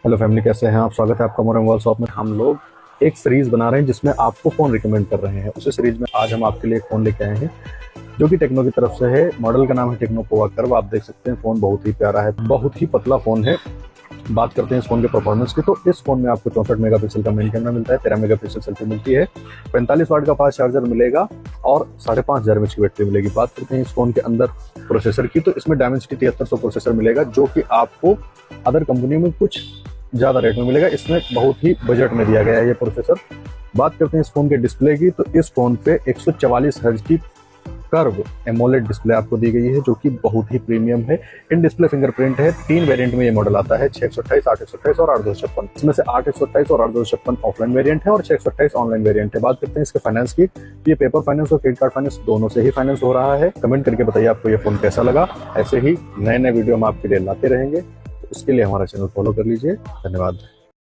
Hello family, कैसे हैं आप। स्वागत है आपका मोर मोबाइल शॉप में। हम लोग एक सीरीज बना रहे हैं जिसमें आपको फ़ोन रिकमेंड कर रहे हैं। उसी सीरीज में आज हम आपके लिए एक फ़ोन लेके आए हैं जो कि टेक्नो की तरफ से है। मॉडल का नाम है टेक्नो पोवा कर्व। आप देख सकते हैं फ़ोन बहुत ही प्यारा है, बहुत ही पतला फ़ोन है। बात करते हैं इस फोन के परफॉर्मेंस की, तो इस फोन में आपको 64 मेगापिक्सल का मेन कैमरा मिलता है, 13 मेगापिक्सल सेल्फी मिलती है, 45 वाट का फास्ट चार्जर मिलेगा और 5500 mAh की बैटरी मिलेगी। बात करते हैं इस फोन के अंदर प्रोसेसर की, तो इसमें डायमेंसिटी 7300 प्रोसेसर मिलेगा जो कि आपको अदर कंपनियों में कुछ ज़्यादा रेट में मिलेगा। इसमें बहुत ही बजट में दिया गया है ये प्रोसेसर। बात करते हैं इस फोन के डिस्प्ले की, तो इस फोन पे 144 हर्ट्ज की कर्व एमोलेड डिस्प्ले आपको दी गई है जो कि बहुत ही प्रीमियम है। इन डिस्प्ले फिंगरप्रिंट है। 3 वेरिएंट में ये मॉडल आता है, 628, 828 और 856। इसमें से 828 और 856 ऑफलाइन वेरिएंट है और 628 ऑनलाइन वेरिएंट है। बात करते हैं इसके फाइनेंस की, ये पेपर फाइनेंस और क्रेडिट कार्ड फाइनेंस दोनों से ही फाइनेंस हो रहा है। कमेंट करके बताइए आपको ये फोन कैसा लगा। ऐसे ही नए नए वीडियो हम आपके लिए लाते रहेंगे, तो इसके लिए हमारा चैनल फॉलो कर लीजिए। धन्यवाद।